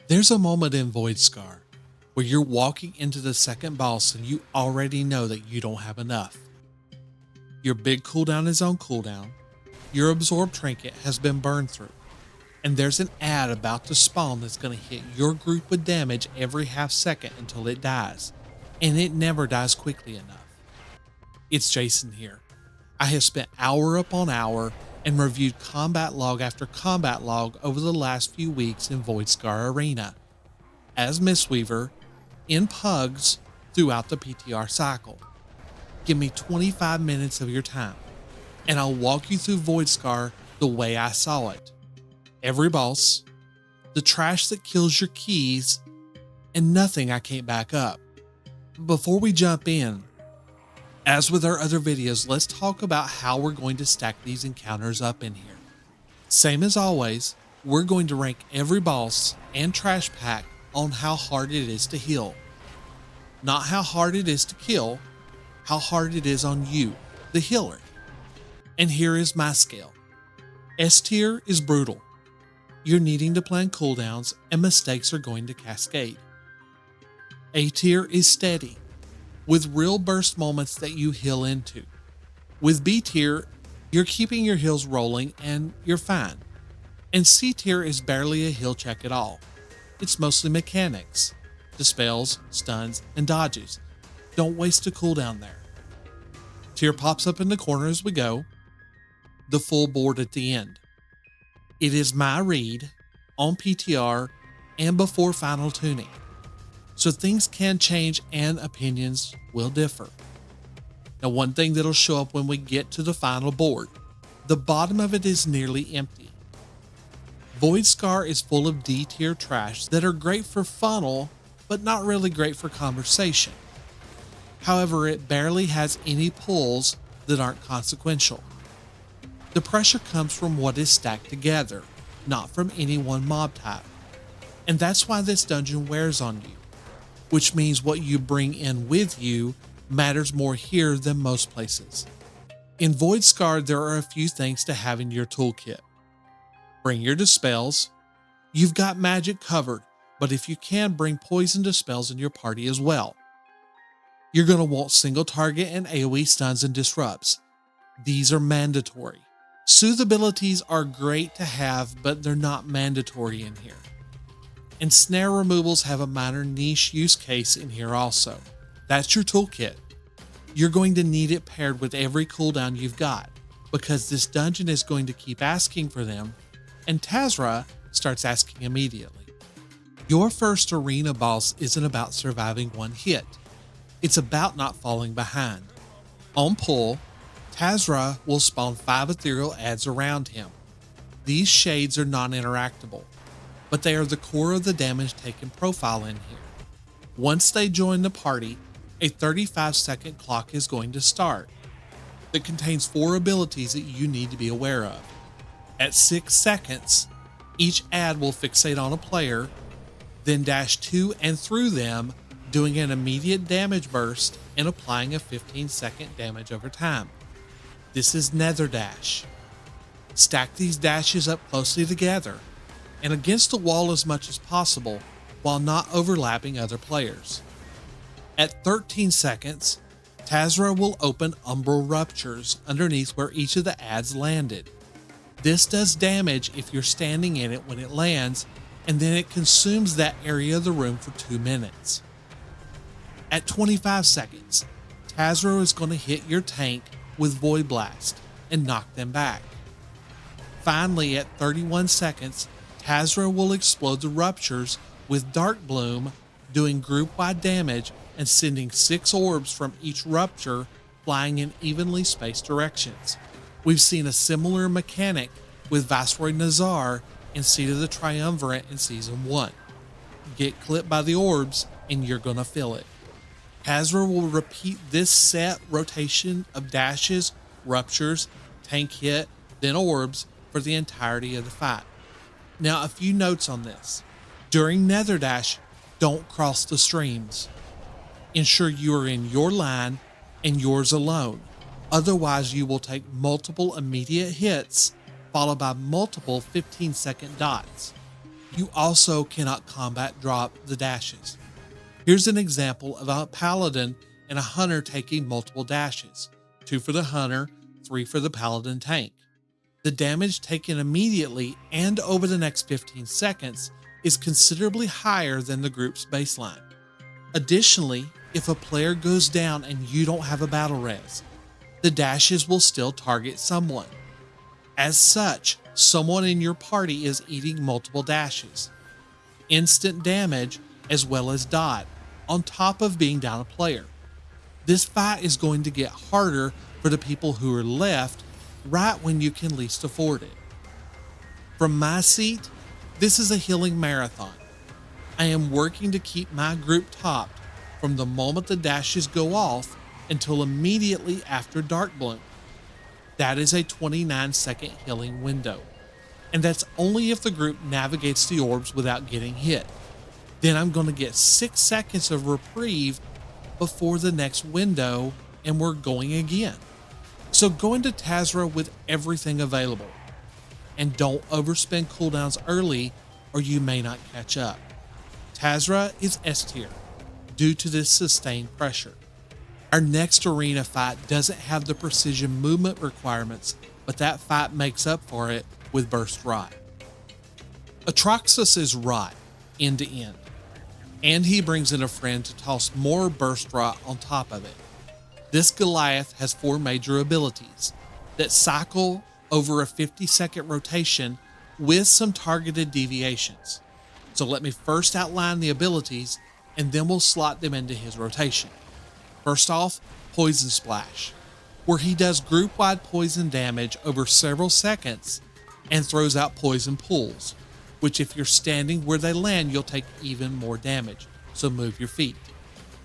There's a moment in Voidscar where you're walking into the second boss and you already know that you don't have enough. Your big cooldown is on cooldown, your absorb trinket has been burned through, and there's an ad about to spawn that's going to hit your group with damage every half second until it dies, and it never dies quickly enough. It's Jason here. I have spent hour upon hour and reviewed combat log after combat log over the last few weeks in Voidscar Arena, as Mistweaver, in PUGs throughout the PTR cycle. Give me 25 minutes of your time, and I'll walk you through Voidscar the way I saw it. Every boss, the trash that kills your keys, and nothing I can't back up. Before we jump in, as with our other videos, let's talk about how we're going to stack these encounters up in here. Same as always, we're going to rank every boss and trash pack on how hard it is to heal. Not how hard it is to kill, how hard it is on you, the healer. And here is my scale. S tier is brutal. You're needing to plan cooldowns and mistakes are going to cascade. A tier is steady, with real burst moments that you heal into. With B tier, you're keeping your heals rolling and you're fine. And C tier is barely a heal check at all. It's mostly mechanics, dispels, stuns, and dodges. Don't waste a cooldown there. Tier pops up in the corner as we go, the full board at the end. It is my read on PTR and before final tuning, so things can change and opinions will differ. Now, one thing that'll show up when we get to the final board, the bottom of it is nearly empty. Voidscar is full of D tier trash that are great for funnel, but not really great for conversation. However, it barely has any pulls that aren't consequential. The pressure comes from what is stacked together, not from any one mob type. And that's why this dungeon wears on you, which means what you bring in with you matters more here than most places. In Voidscar, there are a few things to have in your toolkit. Bring your dispels. You've got magic covered, but if you can, bring poison dispels in your party as well. You're going to want single target and AoE stuns and disrupts. These are mandatory. Soothe abilities are great to have, but they're not mandatory in here. And snare removals have a minor niche use case in here also. That's your toolkit. You're going to need it paired with every cooldown you've got, because this dungeon is going to keep asking for them, and Taz'rah starts asking immediately. Your first arena boss isn't about surviving one hit. It's about not falling behind. On pull, Taz'rah will spawn 5 ethereal adds around him. These shades are non-interactable, but they are the core of the damage taken profile in here. Once they join the party, a 35-second clock is going to start that contains 4 abilities that you need to be aware of. At 6 seconds, each ad will fixate on a player, then dash to and through them, doing an immediate damage burst and applying a 15-second damage over time. This is Nether Dash. Stack these dashes up closely together and against the wall as much as possible while not overlapping other players. At 13 seconds, Taz'rah will open umbral ruptures underneath where each of the adds landed. This does damage if you're standing in it when it lands, and then it consumes that area of the room for 2 minutes. At 25 seconds, Taz'rah is going to hit your tank with Void Blast and knock them back. Finally, at 31 seconds, Taz'rah will explode the ruptures with Dark Bloom, doing group-wide damage and sending 6 orbs from each rupture flying in evenly spaced directions. We've seen a similar mechanic with Viceroy Nazar in Seed of the Triumvirate in Season 1. Get clipped by the orbs and you're gonna feel it. Taz'rah will repeat this set rotation of dashes, ruptures, tank hit, then orbs for the entirety of the fight. Now, a few notes on this. During Nether Dash, don't cross the streams. Ensure you are in your line and yours alone. Otherwise, you will take multiple immediate hits followed by multiple 15-second dots. You also cannot combat drop the dashes. Here's an example of a paladin and a hunter taking multiple dashes, 2 for the hunter, 3 for the paladin tank. The damage taken immediately and over the next 15 seconds is considerably higher than the group's baseline. Additionally, if a player goes down and you don't have a battle res, the dashes will still target someone. As such, someone in your party is eating multiple dashes, instant damage, as well as dot, on top of being down a player. This fight is going to get harder for the people who are left right when you can least afford it. From my seat, this is a healing marathon. I am working to keep my group topped from the moment the dashes go off until immediately after Dark Bloom. That is a 29-second healing window, and that's only if the group navigates the orbs without getting hit. Then I'm going to get 6 seconds of reprieve before the next window, and we're going again. So go into Taz'rah with everything available, and don't overspend cooldowns early or you may not catch up. Taz'rah is S tier due to this sustained pressure. Our next arena fight doesn't have the precision movement requirements, but that fight makes up for it with Burst Rot. Atroxus is Rot end to end, and he brings in a friend to toss more Burst Rot on top of it. This Goliath has 4 major abilities that cycle over a 50-second rotation with some targeted deviations. So let me first outline the abilities and then we'll slot them into his rotation. First off, Poison Splash, where he does group-wide poison damage over several seconds and throws out poison pools, which if you're standing where they land, you'll take even more damage, so move your feet.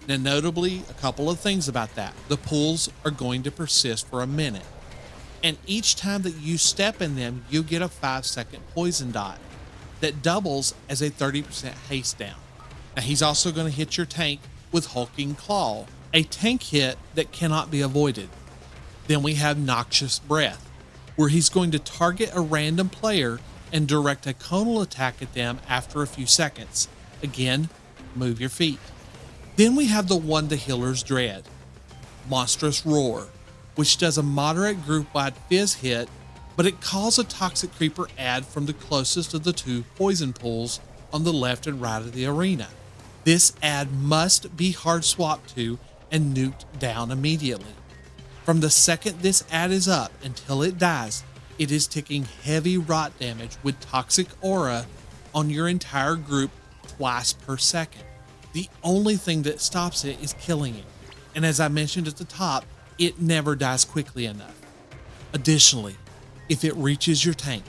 Now notably, a couple of things about that. The pools are going to persist for a minute, and each time that you step in them, you get a 5-second poison dot that doubles as a 30% haste down. Now he's also going to hit your tank with Hulking Claw, a tank hit that cannot be avoided. Then we have Noxious Breath, where he's going to target a random player and direct a conal attack at them after a few seconds. Again, move your feet. Then we have the one the healers dread, Monstrous Roar, which does a moderate group-wide fizz hit, but it calls a Toxic Creeper ad from the closest of the 2 poison pools on the left and right of the arena. This ad must be hard swapped to and nuked down immediately. From the second this ad is up until it dies, it is ticking heavy rot damage with Toxic Aura on your entire group twice per second. The only thing that stops it is killing it, and as I mentioned at the top, it never dies quickly enough. Additionally, if it reaches your tank,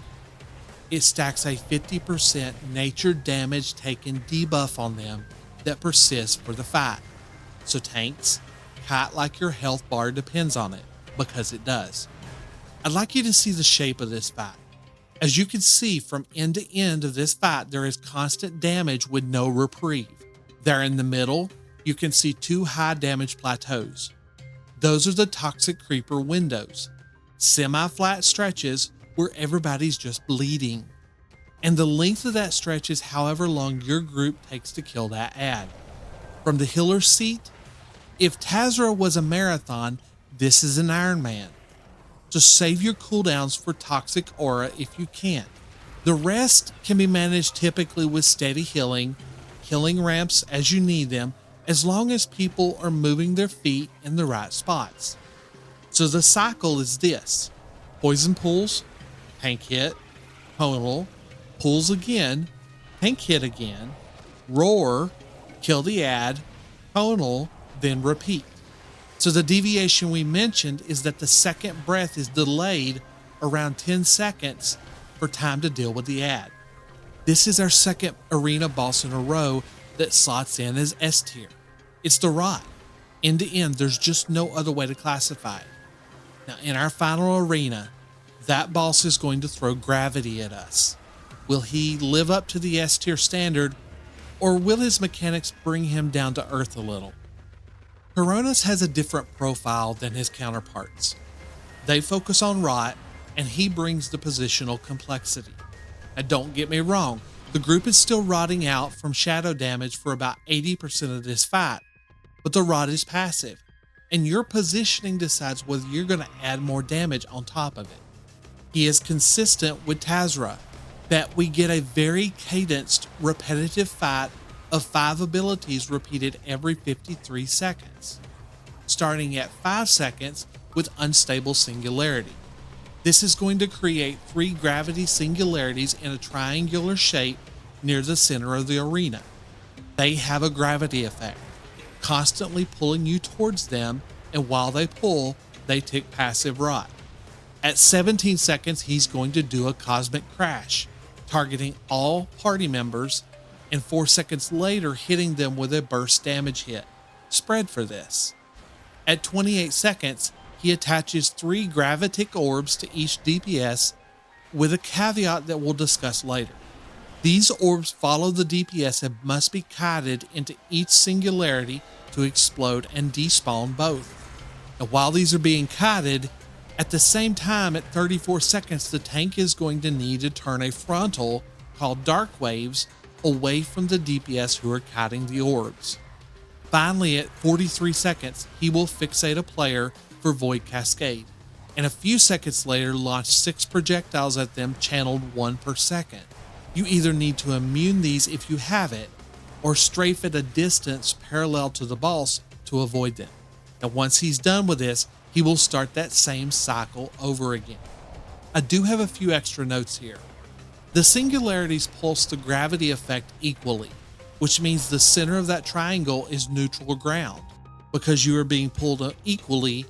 it stacks a 50% nature damage taken debuff on them that persists for the fight. So tanks, kite like your health bar depends on it, because it does. I'd like you to see the shape of this fight. As you can see from end to end of this fight, there is constant damage with no reprieve. There in the middle, you can see 2 high damage plateaus. Those are the Toxic Creeper windows, semi-flat stretches where everybody's just bleeding. And the length of that stretch is however long your group takes to kill that ad. From the healer's seat, if Taz'rah was a marathon, this is an Ironman. So save your cooldowns for Toxic Aura if you can. The rest can be managed typically with steady healing ramps as you need them, as long as people are moving their feet in the right spots. So the cycle is this: poison pools, tank hit, tonal, pools again, tank hit again, roar, kill the ad, tonal, then repeat. So the deviation we mentioned is that the second breath is delayed around 10 seconds for time to deal with the ad. This is our second arena boss in a row that slots in as S tier. It's the Rot. End to end, there's just no other way to classify it. Now in our final arena, that boss is going to throw gravity at us. Will he live up to the S tier standard, or will his mechanics bring him down to earth a little? Charonus has a different profile than his counterparts. They focus on Rot, and he brings the positional complexity. Now don't get me wrong, The group is still rotting out from shadow damage for about 80% of this fight, but the rot is passive, and your positioning decides whether you're going to add more damage on top of it. He is consistent with Taz'rah, that we get a very cadenced, repetitive fight of 5 abilities repeated every 53 seconds, starting at 5 seconds with Unstable Singularity. This is going to create 3 gravity singularities in a triangular shape near the center of the arena. They have a gravity effect, constantly pulling you towards them, and while they pull, they tick passive rot. At 17 seconds, he's going to do a Cosmic Crash, targeting all party members, and 4 seconds later hitting them with a burst damage hit, spread for this. At 28 seconds, he attaches 3 gravitic orbs to each DPS with a caveat that we'll discuss later. These orbs follow the DPS and must be kited into each singularity to explode and despawn both. And while these are being kited, at the same time at 34 seconds the tank is going to need to turn a frontal called Dark Waves away from the DPS who are kiting the orbs. Finally, at 43 seconds, he will fixate a player for Void Cascade, and a few seconds later launch 6 projectiles at them channeled 1 per second. You either need to immune these if you have it, or strafe at a distance parallel to the boss to avoid them. And once he's done with this, he will start that same cycle over again. I do have a few extra notes here. The singularities pulse the gravity effect equally, which means the center of that triangle is neutral ground, because you are being pulled equally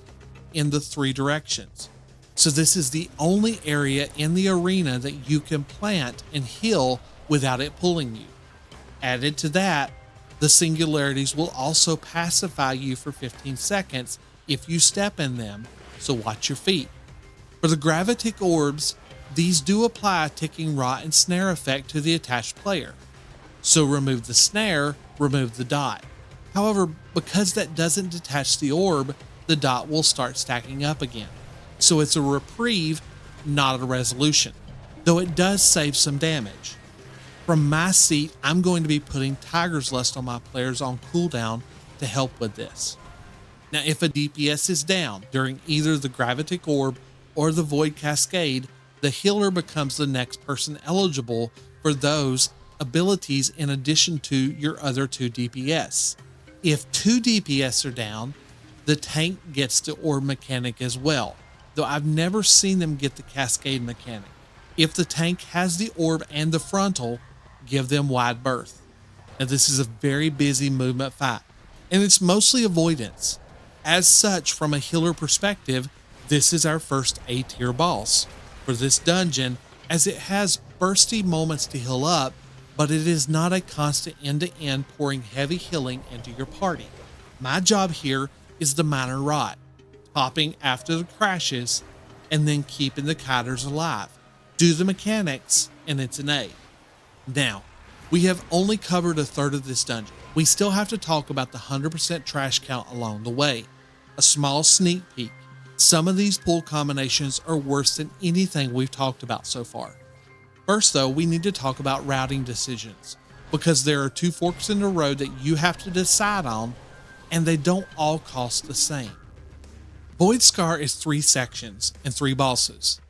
in the 3 directions. So this is the only area in the arena that you can plant and heal without it pulling you. Added to that, the singularities will also pacify you for 15 seconds if you step in them, so watch your feet. For the gravitic orbs, these do apply a ticking rot and snare effect to the attached player. So remove the snare, remove the dot. However, because that doesn't detach the orb, the dot will start stacking up again. So it's a reprieve, not a resolution, though it does save some damage. From my seat, I'm going to be putting Tiger's Lust on my players on cooldown to help with this. Now, if a DPS is down during either the Gravitic Orb or the Void Cascade, the healer becomes the next person eligible for those abilities in addition to your other 2 DPS. If 2 DPS are down, the tank gets the orb mechanic as well, though I've never seen them get the cascade mechanic. If the tank has the orb and the frontal, give them wide berth. Now this is a very busy movement fight, and it's mostly avoidance. As such, from a healer perspective, this is our first A-tier boss for this dungeon, as it has bursty moments to heal up, but it is not a constant end-to-end pouring heavy healing into your party. My job here is the minor rot, popping after the crashes, and then keeping the kiters alive. Do the mechanics, and it's an A. Now, we have only covered a third of this dungeon. We still have to talk about the 100% trash count along the way. A small sneak peek. Some of these pull combinations are worse than anything we've talked about so far. First though, we need to talk about routing decisions, because there are 2 forks in the road that you have to decide on, and they don't all cost the same. Voidscar is 3 sections and 3 bosses,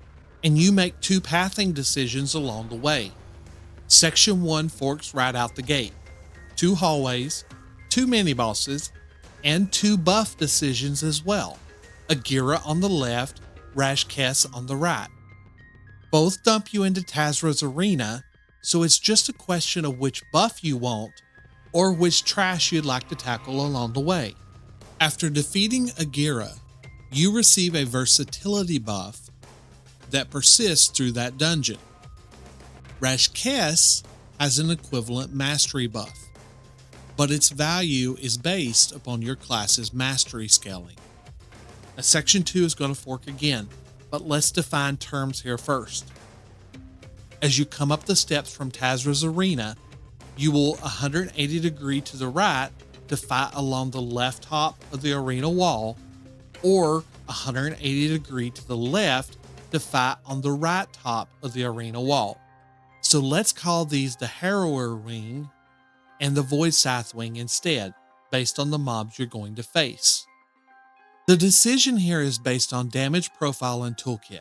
and you make 2 pathing decisions along the way. Section 1 forks right out the gate. 2 hallways, 2 mini-bosses, and 2 buff decisions as well. Aegyra on the left, Raj'kess on the right. Both dump you into Taz'rah's arena, so it's just a question of which buff you want, or which trash you'd like to tackle along the way. After defeating Aegyra, you receive a versatility buff that persists through that dungeon. Raj'kess has an equivalent mastery buff, but its value is based upon your class's mastery scaling. Now, Section 2 is going to fork again, but let's define terms here first. As you come up the steps from Taz'rah's arena, you will 180 degree to the right to fight along the left top of the arena wall, or 180 degree to the left to fight on the right top of the arena wall. So let's call these the Harrower Wing and the Voidscythe Wing instead, based on the mobs you're going to face. The decision here is based on damage profile and toolkit.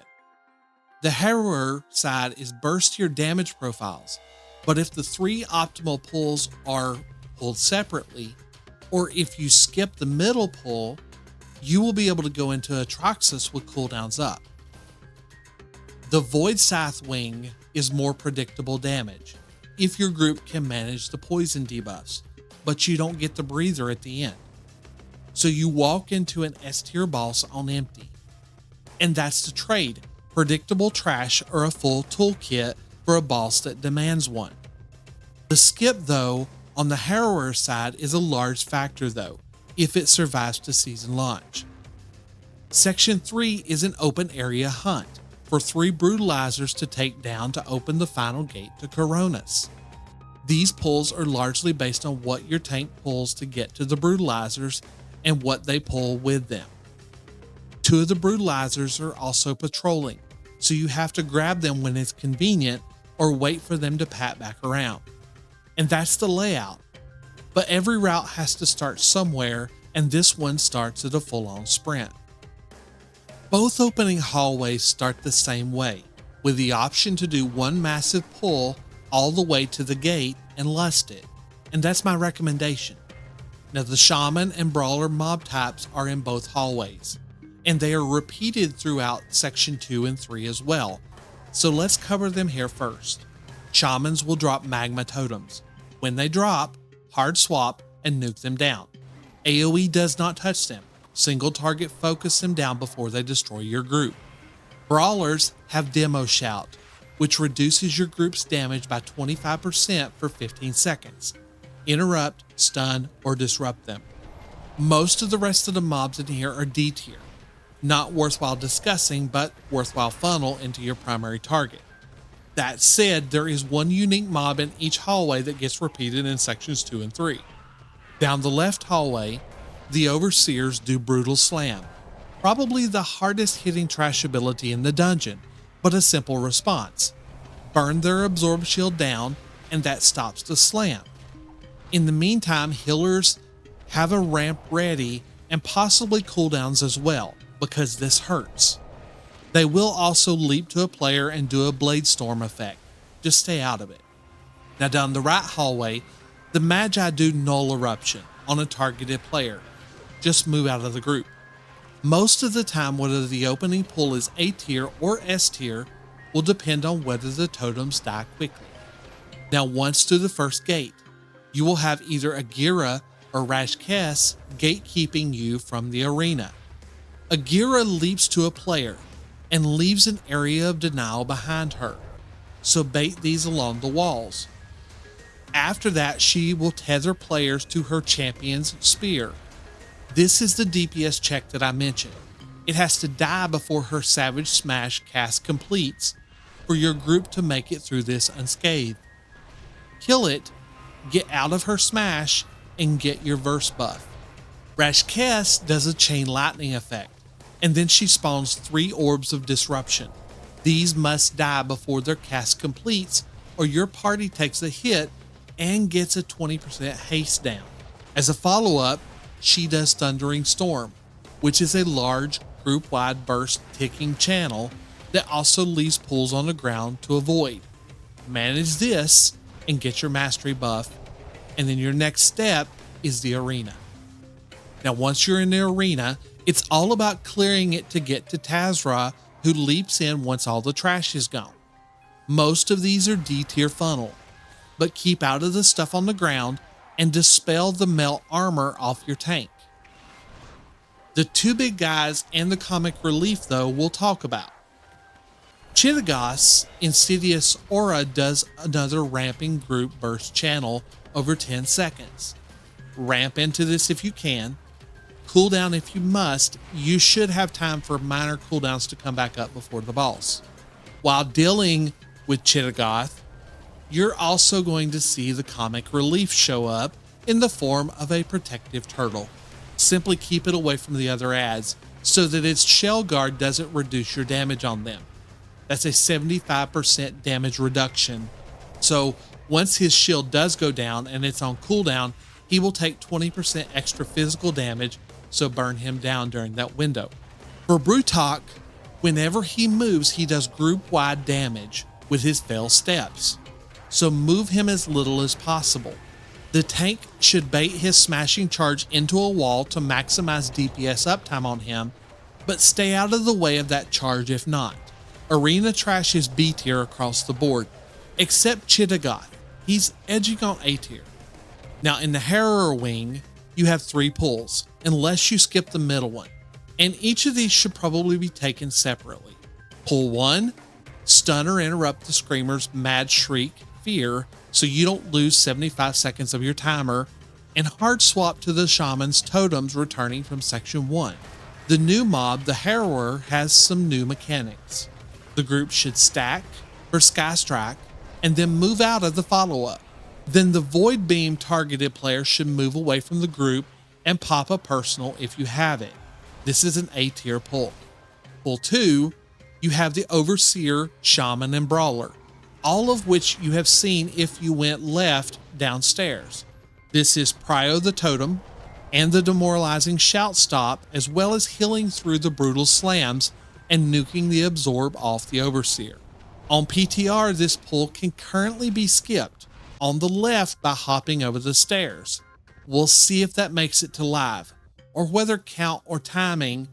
The Harrower side is burstier damage profiles, but if the 3 optimal pulls are pulled separately, or if you skip the middle pull, you will be able to go into Atroxus with cooldowns up. The Voidscythe Wing is more predictable damage, if your group can manage the poison debuffs, but you don't get the breather at the end. So you walk into an S tier boss on empty. And that's the trade, predictable trash or a full toolkit for a boss that demands one. The skip though, on the Harrower side is a large factor though, if it survives to season launch. Section 3 is an open area hunt for 3 Brutalizers to take down to open the final gate to Charonus. These pulls are largely based on what your tank pulls to get to the Brutalizers and what they pull with them. 2 of the Brutalizers are also patrolling, so you have to grab them when it's convenient or wait for them to pat back around. And that's the layout. But every route has to start somewhere, and this one starts at a full-on sprint. Both opening hallways start the same way, with the option to do one massive pull all the way to the gate and lust it, and that's my recommendation. Now the Shaman and Brawler mob types are in both hallways, and they are repeated throughout Section 2 and 3 as well, so let's cover them here first. Shamans will drop magma totems. When they drop, hard swap and nuke them down. AoE does not touch them. Single target focus them down before they destroy your group. Brawlers have Demo Shout, which reduces your group's damage by 25% for 15 seconds. Interrupt, stun, or disrupt them. Most of the rest of the mobs in here are D tier. Not worthwhile discussing, but worthwhile funnel into your primary target. That said, there is one unique mob in each hallway that gets repeated in sections 2 and 3. Down the left hallway, the Overseers do Brutal Slam, probably the hardest hitting trash ability in the dungeon, but a simple response. Burn their Absorb Shield down, and that stops the slam. In the meantime, healers have a ramp ready and possibly cooldowns as well, because this hurts. They will also leap to a player and do a Blade Storm effect. Just stay out of it. Now down the right hallway, the Magi do Null Eruption on a targeted player. Just move out of the group. Most of the time, whether the opening pull is A tier or S tier will depend on whether the totems die quickly. Now once through the first gate, you will have either Aegyra or Raj'kess gatekeeping you from the arena. Aegyra leaps to a player and leaves an area of denial behind her, so bait these along the walls. After that, she will tether players to her champion's spear. This is the DPS check that I mentioned. It has to die before her Savage Smash cast completes for your group to make it through this unscathed. Kill it, get out of her smash, and get your verse buff. Raj'kess does a chain lightning effect, and then she spawns 3 orbs of disruption. These must die before their cast completes, or your party takes a hit and gets a 20% haste down. As a follow-up, she does Thundering Storm, which is a large group-wide burst ticking channel that also leaves pools on the ground to avoid. Manage this and get your mastery buff, and then your next step is the arena. Now once you're in the arena, it's all about clearing it to get to Taz'rah, who leaps in once all the trash is gone. Most of these are D tier funnel, but keep out of the stuff on the ground and dispel the melt armor off your tank. The 2 big guys and the comic relief though we'll talk about. Chitagos Insidious Aura does another ramping group burst channel over 10 seconds. Ramp into this if you can. Cooldown if you must. You should have time for minor cooldowns to come back up before the boss. While dealing with Chitagos, you're also going to see the comic relief show up in the form of a protective turtle. Simply keep it away from the other ads so that its shell guard doesn't reduce your damage on them. That's a 75% damage reduction So once his shield does go down and it's on cooldown, he will take 20% extra physical damage, so burn him down during that window. For Brutok, whenever he moves, he does group-wide damage with his Fell Steps, so move him as little as possible. The tank should bait his smashing charge into a wall to maximize DPS uptime on him, but stay out of the way of that charge if not. Arena Trash is B tier across the board, except Chittaghoth. He's edging on A tier. Now in the Harrower Wing, you have 3 pulls, unless you skip the middle one, and each of these should probably be taken separately. Pull 1, stun or interrupt the Screamer's Mad Shriek, Fear, so you don't lose 75 seconds of your timer, and hard swap to the Shaman's Totems returning from Section 1. The new mob, the Harrower, has some new mechanics. The group should stack for Sky Strike, and then move out of the follow-up. Then the Void Beam targeted player should move away from the group and pop a personal if you have it. This is an A tier pull. Pull 2, you have the Overseer, Shaman, and Brawler, all of which you have seen if you went left downstairs. This is Prio the Totem and the demoralizing Shout Stop, as well as healing through the brutal slams and nuking the Absorb off the Overseer. On PTR, this pull can currently be skipped on the left by hopping over the stairs. We'll see if that makes it to live, or whether count or timing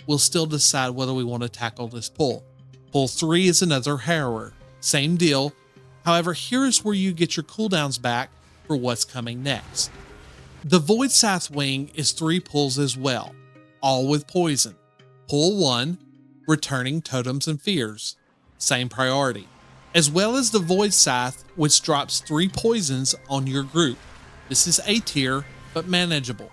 will still decide whether we want to tackle this pull. Pull 3 is another Harrower. Same deal. However, here is where you get your cooldowns back for what's coming next. The Voidscythe Wing is 3 pulls as well, all with poison. Pull 1, returning Totems and Fears. Same priority. As well as the Voidscythe, which drops 3 poisons on your group. This is A tier, but manageable.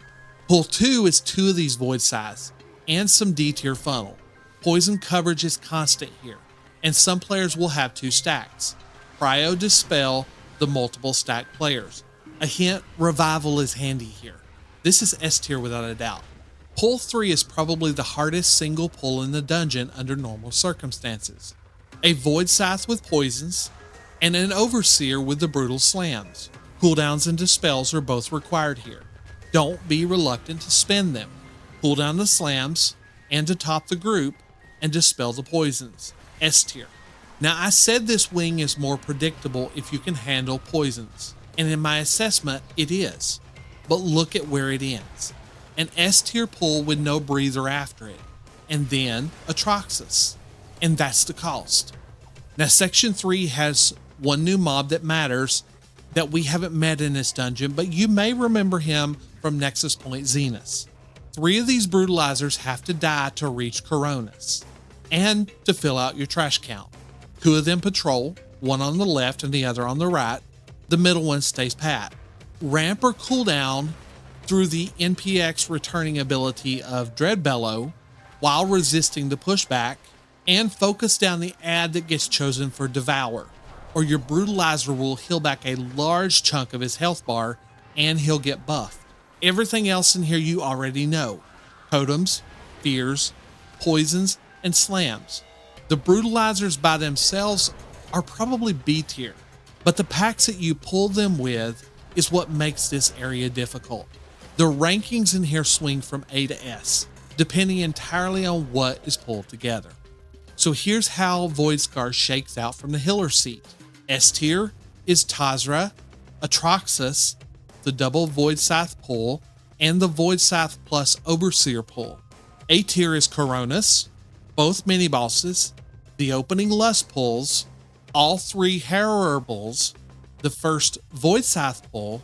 Pull 2 is 2 of these Voidscythes, and some D tier funnel. Poison coverage is constant here, and some players will have 2 stacks. Prio Dispel the multiple stack players. A hint, Revival is handy here. This is S tier without a doubt. Pull 3 is probably the hardest single pull in the dungeon under normal circumstances. A Voidscythe with poisons, and an Overseer with the brutal slams. Cooldowns and dispels are both required here. Don't be reluctant to spend them. Cool down the slams, and to top the group, and dispel the poisons. S tier. Now I said this wing is more predictable if you can handle poisons, and in my assessment it is. But look at where it ends. An S tier pull with no breather after it, and then Atroxus. And that's the cost. Now Section 3 has one new mob that matters that we haven't met in this dungeon, but you may remember him from Nexus Point Zenith. 3 of these Brutalizers have to die to reach Charonus, and to fill out your trash count. 2 of them patrol, one on the left and the other on the right. The middle one stays pat. Ramp or cooldown through the NPX returning ability of Dreadbellow while resisting the pushback, and focus down the ad that gets chosen for Devour, or your Brutalizer will heal back a large chunk of his health bar and he'll get buffed. Everything else in here you already know. Totems, Fears, Poisons, and Slams. The Brutalizers by themselves are probably B tier, but the packs that you pull them with is what makes this area difficult. The rankings in here swing from A to S, depending entirely on what is pulled together. So here's how Voidscar shakes out from the healer seat. S tier is Taz'rah, Atroxus, the double Voidscythe pull, and the Voidscythe plus Overseer pull. A tier is Charonus, both mini-bosses, the opening Lust pulls, all 3 Harrower pulls, the first Voidscythe pull,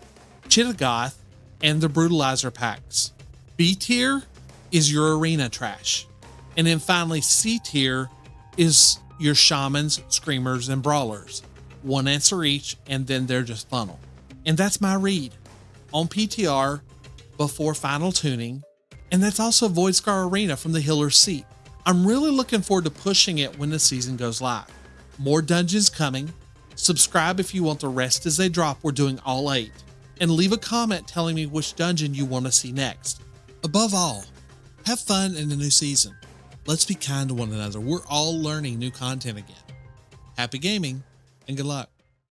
Chittaghoth, and the Brutalizer packs. B tier is your arena trash. And then finally C tier is your Shamans, Screamers, and Brawlers. 1 answer each, and then they're just funnel. And that's my read on PTR before final tuning, and that's also Voidscar Arena from the healer's seat. I'm really looking forward to pushing it when the season goes live. More dungeons coming. Subscribe if you want the rest as they drop. We're doing all 8. And leave a comment telling me which dungeon you want to see next. Above all, have fun in the new season. Let's be kind to one another. We're all learning new content again. Happy gaming and good luck.